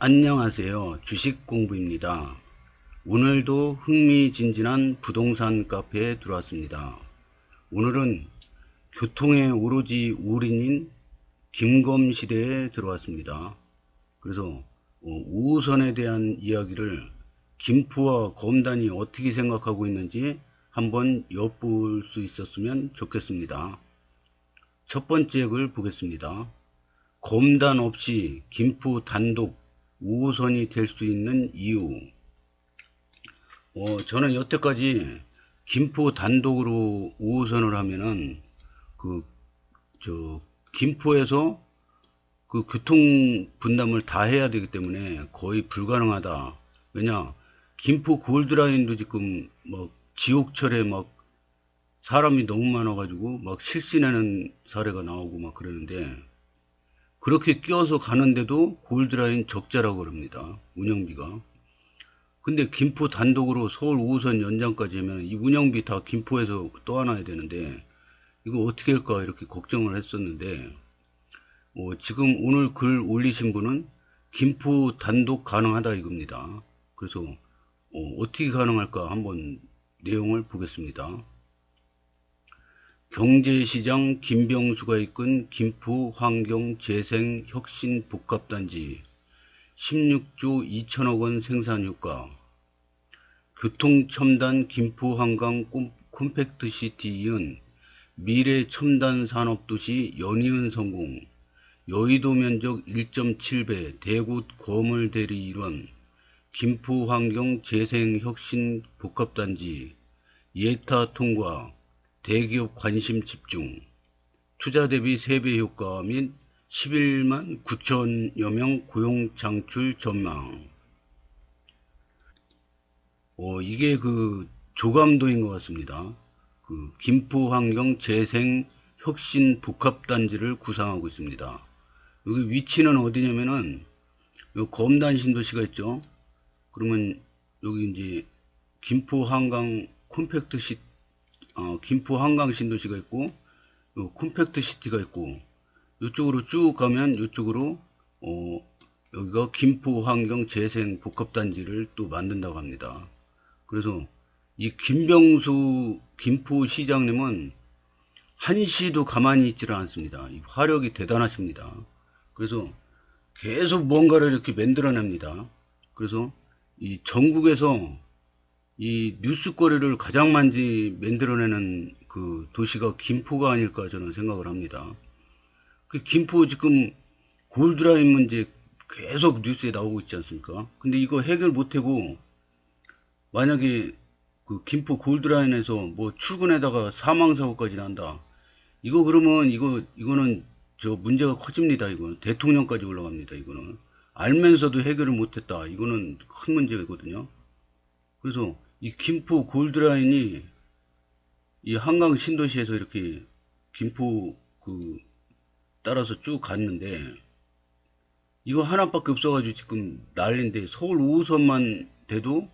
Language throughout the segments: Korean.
안녕하세요. 주식공부입니다. 오늘도 흥미진진한 부동산 카페에 들어왔습니다. 오늘은 교통의 오로지 올인인 김검시대에 들어왔습니다. 그래서 5호선에 대한 이야기를 김포와 검단이 어떻게 생각하고 있는지 한번 엿볼 수 있었으면 좋겠습니다. 첫 번째 글 보겠습니다. 검단 없이 김포 단독 5호선이 될 수 있는 이유. 저는 여태까지 김포 단독으로 5호선을 하면은 김포에서 그 교통 분담을 다 해야 되기 때문에 거의 불가능하다. 왜냐, 김포 골드라인도 지금 막 지옥철에 막 사람이 너무 많아가지고 막 실신하는 사례가 나오고 막 그러는데, 그렇게 끼어서 가는데도 골드라인 적자라고 그럽니다. 운영비가. 근데 김포 단독으로 서울 5호선 연장까지 하면 이 운영비 다 김포에서 떠안아야 되는데 이거 어떻게 할까 이렇게 걱정을 했었는데, 지금 오늘 글 올리신 분은 김포 단독 가능하다 이겁니다. 그래서 어떻게 가능할까 한번 내용을 보겠습니다. 경제시장 김병수가 이끈 김포 환경재생혁신복합단지 16조 2천억원 생산효과, 교통첨단 김포 한강 콤팩트시티 이은 미래첨단산업도시 연이은 성공, 여의도 면적 1.7배 대구 거물대리 일원, 김포 환경재생혁신복합단지 예타 통과, 대기업 관심 집중, 투자 대비 3배 효과 및 11만 9천여 명 고용 창출 전망. 이게 그 조감도인 것 같습니다. 그 김포 환경 재생 혁신 복합단지를 구상하고 있습니다. 여기 위치는 어디냐면은 요 검단 신도시가 있죠. 그러면 여기 이제 김포 한강 김포 한강 신도시가 있고, 요 콤팩트 시티가 있고, 이쪽으로 쭉 가면 이쪽으로 여기가 김포 환경 재생 복합단지를 또 만든다고 합니다. 그래서 이 김병수 김포시장님은 한시도 가만히 있지를 않습니다. 이 화력이 대단하십니다. 그래서 계속 뭔가를 이렇게 만들어냅니다. 그래서 이 전국에서 이 뉴스거리를 가장 많이 만들어내는 그 도시가 김포가 아닐까 저는 생각을 합니다. 그 김포 지금 골드라인 문제 계속 뉴스에 나오고 있지 않습니까? 근데 이거 해결 못하고 만약에 그 김포 골드라인에서 뭐 출근에다가 사망사고까지 난다. 이거 그러면 이거는 저 문제가 커집니다. 이거는 대통령까지 올라갑니다. 이거는 알면서도 해결을 못했다. 이거는 큰 문제거든요. 그래서 이 김포 골드라인이 이 한강 신도시에서 이렇게 김포 따라서 쭉 갔는데 이거 하나밖에 없어가지고 지금 난리인데 서울 5호선만 돼도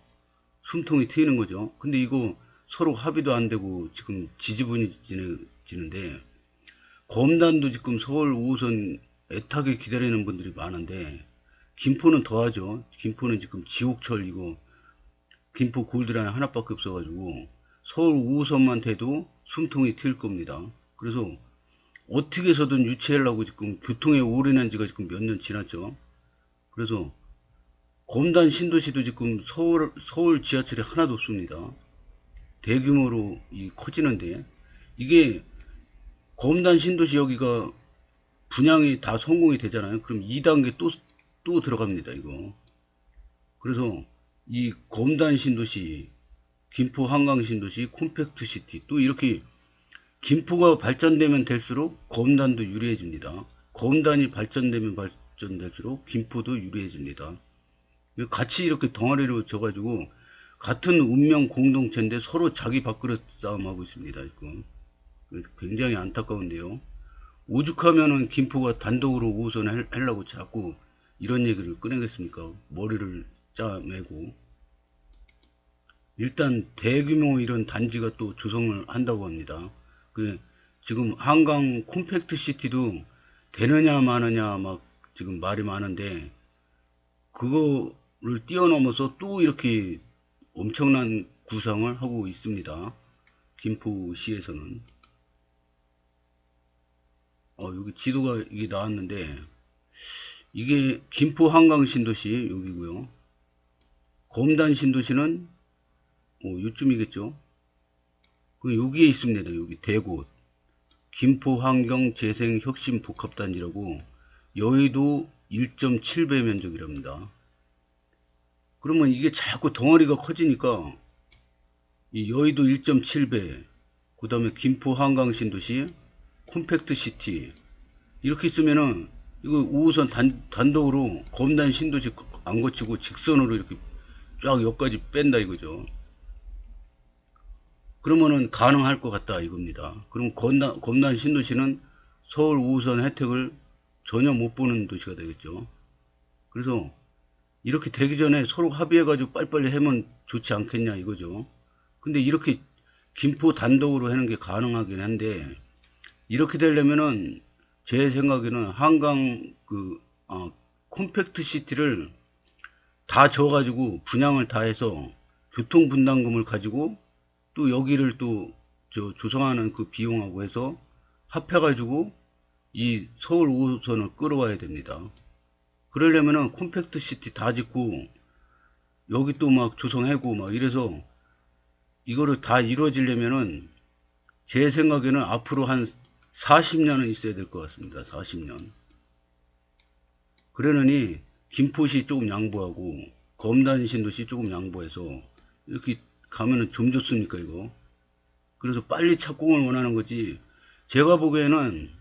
숨통이 트이는 거죠. 근데 이거 서로 합의도 안 되고 지금 지지분이지는데, 검단도 지금 서울 5호선 애타게 기다리는 분들이 많은데 김포는 더하죠. 김포는 지금 지옥철이고 김포 골드라인 하나밖에 없어가지고 서울 5호선만 돼도 숨통이 트일 겁니다. 그래서 어떻게 해서든 유치하려고 지금 교통에 올인한 지가 지금 몇 년 지났죠. 그래서 검단 신도시도 지금 서울 지하철이 하나도 없습니다. 대규모로 커지는데, 이게 검단 신도시 여기가 분양이 다 성공이 되잖아요. 그럼 2단계 또 들어갑니다, 이거. 그래서 이 검단 신도시, 김포 한강 신도시, 콤팩트 시티, 또 이렇게 김포가 발전되면 될수록 검단도 유리해집니다. 검단이 발전되면 발전될수록 김포도 유리해집니다. 같이 이렇게 덩어리로 져가지고 같은 운명 공동체인데 서로 자기 밥그릇 싸움하고 있습니다. 지금 굉장히 안타까운데요. 오죽하면은 김포가 단독으로 5호선 하려고 자꾸 이런 얘기를 꺼내겠습니까? 머리를 짜매고. 일단 대규모 이런 단지가 또 조성을 한다고 합니다. 지금 한강 콤팩트 시티도 되느냐 마느냐 막 지금 말이 많은데, 그거를 뛰어넘어서 또 이렇게 엄청난 구상을 하고 있습니다. 김포시에서는. 여기 지도가 이게 나왔는데, 이게 김포 한강 신도시 여기고요. 검단 신도시는 요쯤이겠죠. 그 여기에 있습니다. 여기 대구 김포 환경 재생 혁신 복합단지라고, 여의도 1.7배 면적이랍니다. 그러면 이게 자꾸 덩어리가 커지니까 이 여의도 1.7배, 그 다음에 김포 한강 신도시, 콤팩트 시티 이렇게 있으면은 이거 5호선 단독으로 검단 신도시 안 거치고 직선으로 이렇게 쫙 여기까지 뺀다 이거죠. 그러면은 가능할 것 같다 이겁니다. 그럼 검단 신도시는 서울 5호선 혜택을 전혀 못 보는 도시가 되겠죠. 그래서 이렇게 되기 전에 서로 합의해가지고 빨리빨리 하면 좋지 않겠냐 이거죠. 근데 이렇게 김포 단독으로 하는 게 가능하긴 한데, 이렇게 되려면은 제 생각에는 한강 콤팩트 시티를 다 져가지고 분양을 다 해서 교통 분담금을 가지고 또 여기를 또 조성하는 그 비용하고 해서 합해가지고 이 서울 5호선을 끌어와야 됩니다. 그러려면은 콤팩트 시티 다 짓고 여기 또 막 조성하고 막 이래서 이거를 다 이루어지려면은 제 생각에는 앞으로 한 40년은 있어야 될 것 같습니다. 40년. 그러느니 김포시 조금 양보하고 검단 신도시 조금 양보해서 이렇게 가면은 좀 좋습니까 이거. 그래서 빨리 착공을 원하는 거지. 제가 보기에는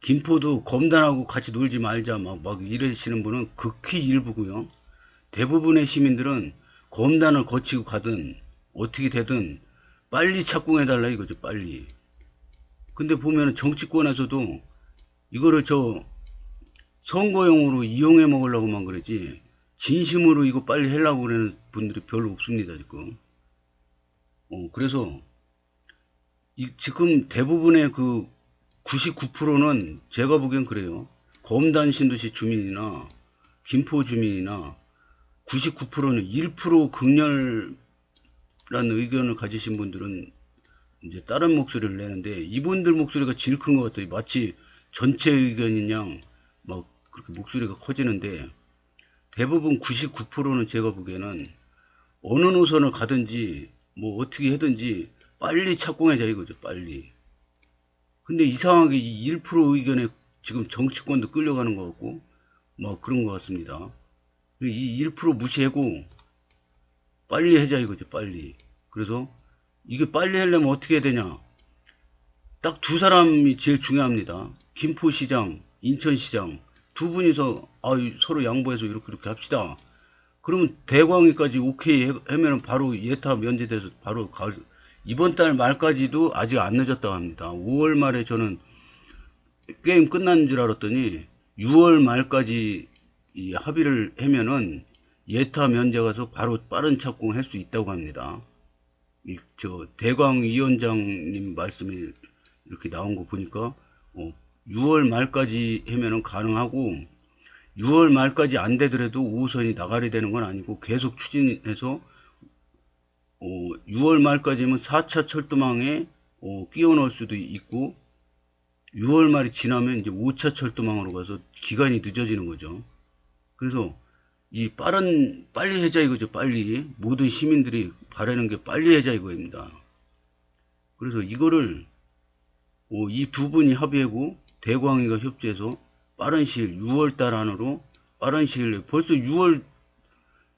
김포도 검단하고 같이 놀지 말자 막 이러시는 분은 극히 일부고요. 대부분의 시민들은 검단을 거치고 가든 어떻게 되든 빨리 착공해달라 이거죠. 빨리. 근데 보면 정치권에서도 이거를 선거용으로 이용해 먹으려고만 그러지 진심으로 이거 빨리 하려고 그러는 분들이 별로 없습니다 지금. 그래서 지금 대부분의 그 99%는 제가 보기엔 그래요. 검단 신도시 주민이나 김포 주민이나 99%는 1% 극렬한 의견을 가지신 분들은 이제 다른 목소리를 내는데, 이분들 목소리가 제일 큰 것 같아요. 마치 전체 의견인 양 막 그렇게 목소리가 커지는데, 대부분 99%는 제가 보기에는 어느 노선을 가든지 뭐 어떻게 하든지 빨리 착공하자 이거죠. 빨리. 근데 이상하게 이 1% 의견에 지금 정치권도 끌려가는 것 같고 막 그런 것 같습니다. 이 1% 무시하고 빨리 하자 이거죠. 빨리. 그래서 이게 빨리 하려면 어떻게 해야 되냐. 딱 두 사람이 제일 중요합니다. 김포시장, 인천시장 두 분이서 서로 양보해서 이렇게 합시다. 그러면 대광위까지 오케이 하면 바로 예타 면제돼서 바로 이번 달 말까지도 아직 안 늦었다고 합니다. 5월 말에 저는 게임 끝난 줄 알았더니 6월 말까지 이 합의를 하면은 예타 면제 가서 바로 빠른 착공할 수 있다고 합니다. 대광 위원장님 말씀이 이렇게 나온 거 보니까 6월 말까지 하면은 가능하고, 6월 말까지 안 되더라도 5호선이 나가리 되는 건 아니고 계속 추진해서 6월 말까지면 4차 철도망에 끼워 넣을 수도 있고, 6월 말이 지나면 이제 5차 철도망으로 가서 기간이 늦어지는 거죠. 그래서 빨리 하자 이거죠. 빨리. 모든 시민들이 바라는 게 빨리 하자 이거입니다. 그래서 이거를 이 두 분이 합의하고 대광위가 협조해서 빠른 시일 6월달 안으로 빠른 시일, 벌써 6월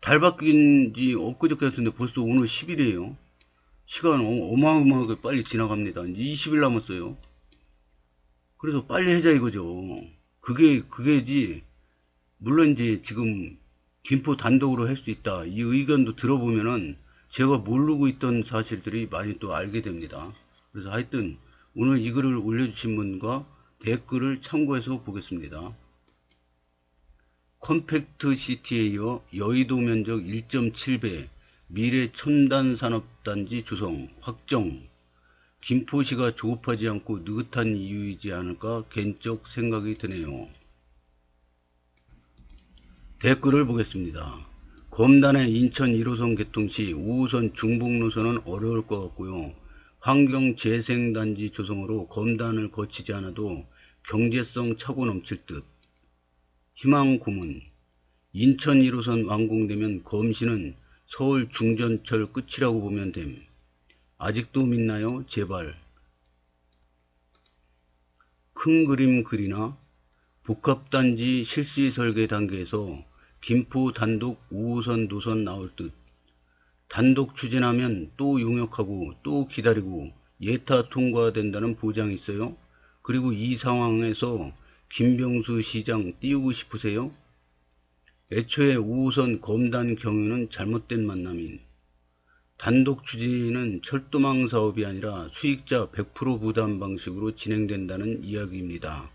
달 바뀐 지 엊그저께 했는데 벌써 오늘 10일이에요. 시간 어마어마하게 빨리 지나갑니다. 이제 20일 남았어요. 그래서 빨리 하자 이거죠. 그게지. 물론 이제 지금 김포 단독으로 할 수 있다 이 의견도 들어보면은 제가 모르고 있던 사실들이 많이 또 알게 됩니다. 그래서 하여튼 오늘 이 글을 올려주신 분과 댓글을 참고해서 보겠습니다. 컴팩트 시티에 이어 여의도 면적 1.7배 미래 첨단 산업단지 조성 확정. 김포시가 조급하지 않고 느긋한 이유이지 않을까 개인적 생각이 드네요. 댓글을 보겠습니다. 검단의 인천 1호선 개통 시 5호선 중북 노선은 어려울 것 같고요. 환경재생단지 조성으로 검단을 거치지 않아도 경제성 차고 넘칠 듯. 희망 고문. 인천 1호선 완공되면 검시는 서울 중전철 끝이라고 보면 됨. 아직도 믿나요? 제발. 큰 그림 그리나? 복합단지 실시 설계 단계에서 김포 단독 5호선 노선 나올 듯. 단독 추진하면 또 용역하고 또 기다리고 예타 통과된다는 보장이 있어요? 그리고 이 상황에서 김병수 시장 띄우고 싶으세요? 애초에 5호선 검단 경유는 잘못된 만남인. 단독 추진은 철도망 사업이 아니라 수익자 100% 부담 방식으로 진행된다는 이야기입니다.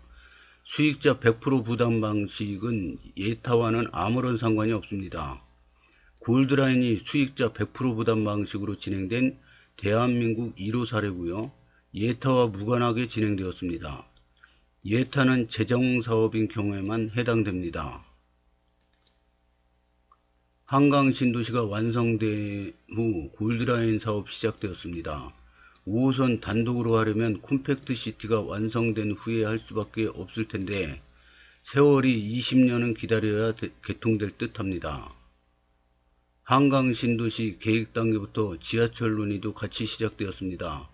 수익자 100% 부담 방식은 예타와는 아무런 상관이 없습니다. 골드라인이 수익자 100% 부담 방식으로 진행된 대한민국 1호 사례고요. 예타와 무관하게 진행되었습니다. 예타는 재정사업인 경우에만 해당됩니다. 한강 신도시가 완성된 후 골드라인 사업 시작되었습니다. 5호선 단독으로 하려면 콤팩트 시티가 완성된 후에 할 수밖에 없을 텐데 세월이 20년은 기다려야 개통될 듯 합니다. 한강 신도시 계획 단계부터 지하철 논의도 같이 시작되었습니다.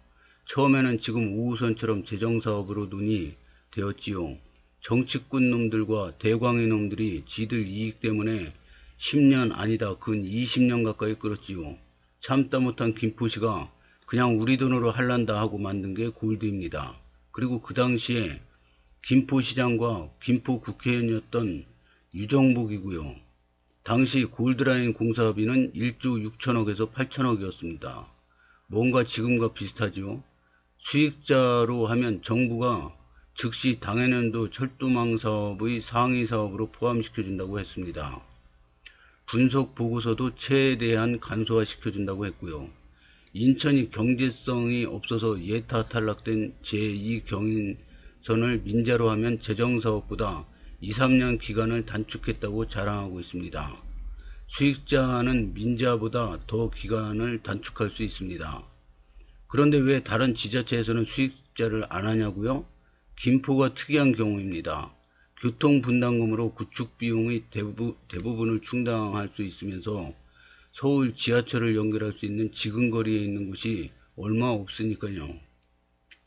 처음에는 지금 5호선처럼 재정사업으로 논의되었지요. 정치꾼 놈들과 대광의 놈들이 지들 이익 때문에 10년 아니다 근 20년 가까이 끌었지요. 참다 못한 김포시가 그냥 우리 돈으로 할란다 하고 만든 게 골드입니다. 그리고 그 당시에 김포시장과 김포 국회의원이었던 유정복이고요. 당시 골드라인 공사비는 1조 6천억에서 8천억이었습니다. 뭔가 지금과 비슷하죠. 수익자로 하면 정부가 즉시 당해년도 철도망 사업의 상위 사업으로 포함시켜준다고 했습니다. 분석 보고서도 최대한 간소화 시켜준다고 했고요. 인천이 경제성이 없어서 예타 탈락된 제2경인선을 민자로 하면 재정사업보다 2~3년 기간을 단축했다고 자랑하고 있습니다. 수익자는 민자보다 더 기간을 단축할 수 있습니다. 그런데 왜 다른 지자체에서는 수익자를 안 하냐고요? 김포가 특이한 경우입니다. 교통분담금으로 구축 비용의 대부분을 충당할 수 있으면서 서울 지하철을 연결할 수 있는 지근거리에 있는 곳이 얼마 없으니까요.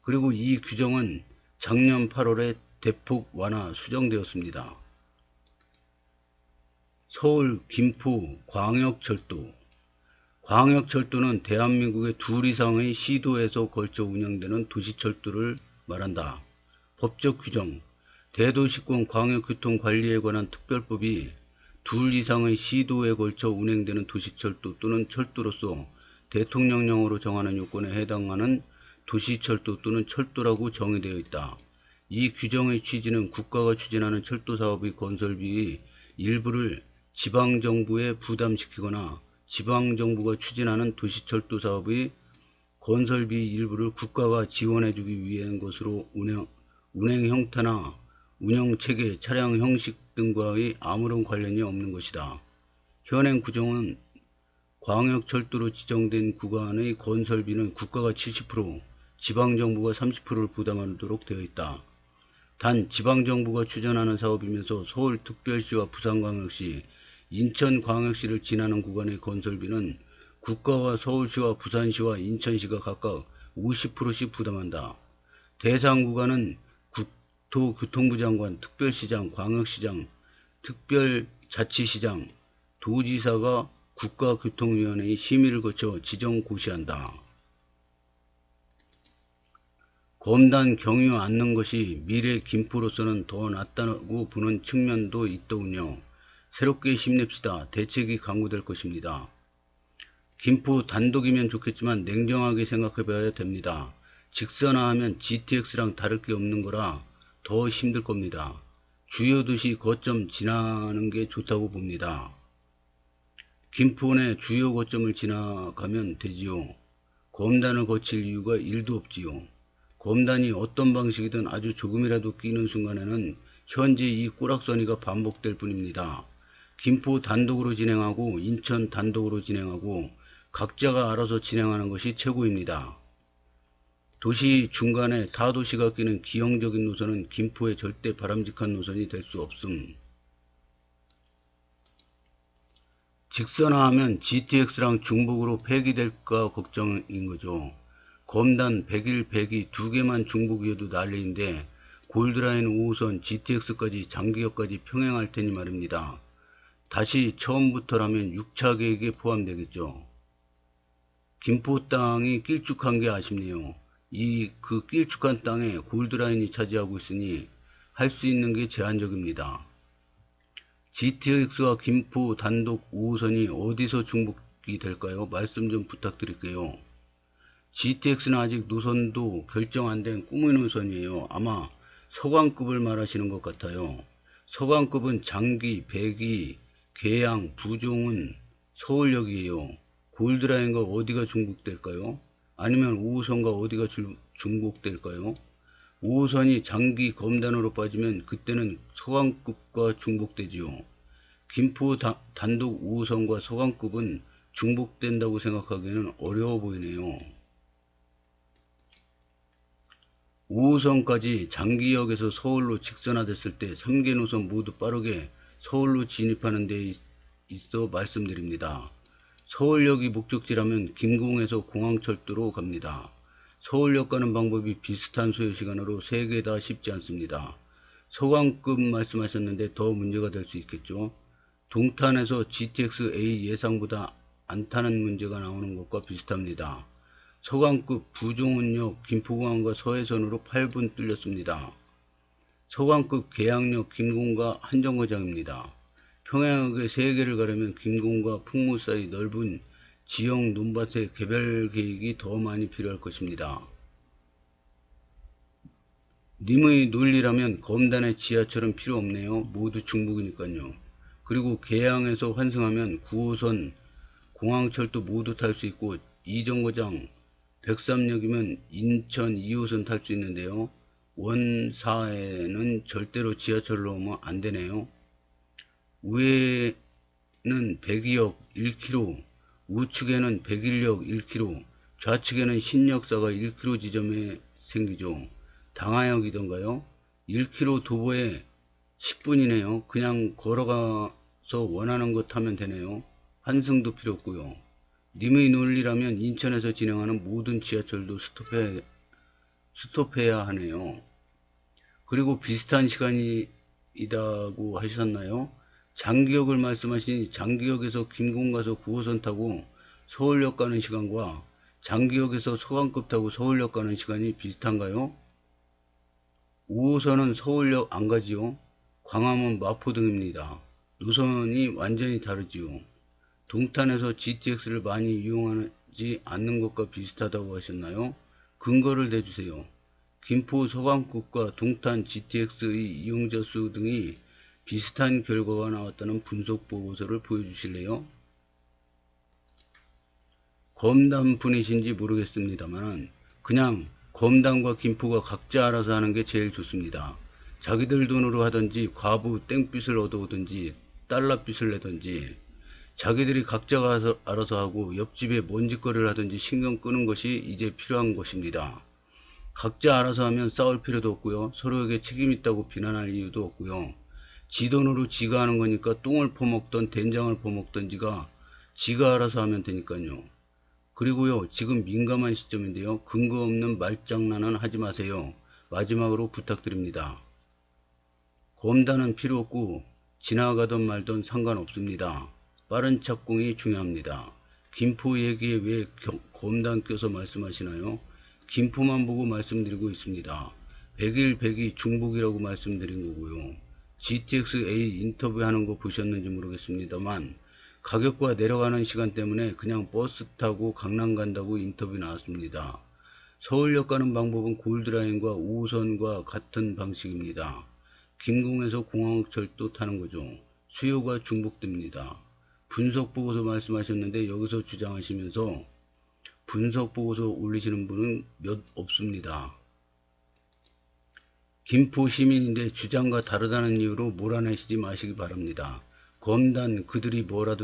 그리고 이 규정은 작년 8월에 대폭 완화 수정되었습니다. 서울 김포 광역철도. 광역철도는 대한민국의 둘 이상의 시도에서 걸쳐 운영되는 도시철도를 말한다. 법적 규정. 대도시권 광역교통관리에 관한 특별법이 둘 이상의 시도에 걸쳐 운행되는 도시철도 또는 철도로서 대통령령으로 정하는 요건에 해당하는 도시철도 또는 철도라고 정의되어 있다. 이 규정의 취지는 국가가 추진하는 철도사업의 건설비의 일부를 지방정부에 부담시키거나 지방정부가 추진하는 도시철도 사업의 건설비 일부를 국가가 지원해주기 위한 것으로 운행 형태나 운영체계, 차량 형식 등과의 아무런 관련이 없는 것이다. 현행 규정은 광역철도로 지정된 구간의 건설비는 국가가 70%, 지방정부가 30%를 부담하도록 되어 있다. 단 지방정부가 추진하는 사업이면서 서울특별시와 부산광역시, 인천광역시를 지나는 구간의 건설비는 국가와 서울시와 부산시와 인천시가 각각 50%씩 부담한다. 대상 구간은 국토교통부 장관, 특별시장, 광역시장, 특별자치시장, 도지사가 국가교통위원회의 심의를 거쳐 지정 고시한다. 검단 경유 않는 것이 미래 김포로서는 더 낫다고 보는 측면도 있더군요. 새롭게 힘냅시다. 대책이 강구될 것입니다. 김포 단독이면 좋겠지만 냉정하게 생각해봐야 됩니다. 직선화하면 GTX랑 다를 게 없는 거라 더 힘들 겁니다. 주요 도시 거점 지나는 게 좋다고 봅니다. 김포 내 주요 거점을 지나가면 되지요. 검단을 거칠 이유가 1도 없지요. 검단이 어떤 방식이든 아주 조금이라도 끼는 순간에는 현재 이 꼬락서니가 반복될 뿐입니다. 김포 단독으로 진행하고 인천 단독으로 진행하고 각자가 알아서 진행하는 것이 최고입니다. 도시 중간에 타도시가 끼는 기형적인 노선은 김포의 절대 바람직한 노선이 될 수 없음. 직선화하면 GTX랑 중복으로 폐기될까 걱정인 거죠. 검단 101, 102 두 개만 중복이어도 난리인데 골드라인 5호선 GTX까지 장기역까지 평행할 테니 말입니다. 다시 처음부터라면 6차 계획에 포함되겠죠. 김포 땅이 길쭉한 게 아쉽네요. 그 길쭉한 땅에 골드라인이 차지하고 있으니 할 수 있는 게 제한적입니다. GTX와 김포 단독 5호선이 어디서 중복이 될까요? 말씀 좀 부탁드릴게요. GTX는 아직 노선도 결정 안 된 꿈의 노선이에요. 아마 서광급을 말하시는 것 같아요. 서광급은 장기, 백이, 계양, 부종은 서울역이에요. 골드라인과 어디가 중복될까요? 아니면 5호선과 어디가 중복될까요? 5호선이 장기 검단으로 빠지면 그때는 서광급과 중복되지요. 김포 단독 5호선과 서광급은 중복된다고 생각하기에는 어려워 보이네요. 5호선까지 장기역에서 서울로 직선화됐을 때 3개 노선 모두 빠르게 서울로 진입하는 데 있어 말씀드립니다. 서울역이 목적지라면 김공에서 공항철도로 갑니다. 서울역 가는 방법이 비슷한 소요시간으로 3개 다 쉽지 않습니다. 서광급 말씀하셨는데 더 문제가 될 수 있겠죠. 동탄에서 GTX-A 예상보다 안 타는 문제가 나오는 것과 비슷합니다. 서광급 부종은역 김포공항과 서해선으로 8분 뚫렸습니다. 서광급 계양역 김공과 한정거장입니다. 평행하게 3개를 가려면 김공과 풍무 사이 넓은 지역 논밭의 개별 계획이 더 많이 필요할 것입니다. 님의 논리라면 검단의 지하철은 필요 없네요. 모두 중복이니까요. 그리고 계양에서 환승하면 9호선 공항철도 모두 탈 수 있고 이정거장 103역이면 인천 2호선 탈 수 있는데요. 원사에는 절대로 지하철로 오면 안 되네요. 우회는 102역 1km, 우측에는 101역 1km, 좌측에는 신역사가 1km 지점에 생기죠. 당하역이던가요? 1km 도보에 10분이네요. 그냥 걸어가서 원하는 것 타면 되네요. 환승도 필요 없고요. 님의 논리라면 인천에서 진행하는 모든 지하철도 스톱해야 하네요. 그리고 비슷한 시간이라고 하셨나요? 장기역을 말씀하시니 장기역에서 김공 가서 9호선 타고 서울역 가는 시간과 장기역에서 서광급 타고 서울역 가는 시간이 비슷한가요? 5호선은 서울역 안 가지요. 광화문 마포 등입니다. 노선이 완전히 다르지요. 동탄에서 GTX를 많이 이용하지 않는 것과 비슷하다고 하셨나요? 근거를 대주세요. 김포 서광급과 동탄 GTX의 이용자 수 등이 비슷한 결과가 나왔다는 분석 보고서를 보여주실래요? 검단 분이신지 모르겠습니다만 그냥 검단과 김포가 각자 알아서 하는 게 제일 좋습니다. 자기들 돈으로 하든지 과부 땡빚을 얻어오든지 달러빚을 내든지 자기들이 각자가 알아서 하고 옆집에 뭔 짓거리를 하든지 신경 끄는 것이 이제 필요한 것입니다. 각자 알아서 하면 싸울 필요도 없고요. 서로에게 책임 있다고 비난할 이유도 없고요. 지 돈으로 지가 하는 거니까 똥을 퍼먹던 된장을 퍼먹던지가 지가 알아서 하면 되니까요. 그리고요, 지금 민감한 시점인데요. 근거 없는 말장난은 하지 마세요. 마지막으로 부탁드립니다. 검단은 필요 없고 지나가던 말던 상관없습니다. 빠른 착공이 중요합니다. 김포 얘기에 왜 검단 껴서 말씀하시나요? 김포만 보고 말씀드리고 있습니다. 101, 102 중복이라고 말씀드린 거고요. GTX-A 인터뷰하는 거 보셨는지 모르겠습니다만 가격과 내려가는 시간 때문에 그냥 버스 타고 강남 간다고 인터뷰 나왔습니다. 서울역 가는 방법은 골드라인과 5호선과 같은 방식입니다. 김공에서 공항철도 타는 거죠. 수요가 중복됩니다. 분석보고서 말씀하셨는데 여기서 주장하시면서 분석보고서 올리시는 분은 몇 없습니다. 김포 시민인데 주장과 다르다는 이유로 몰아내시지 마시기 바랍니다. 검단 그들이 뭐라도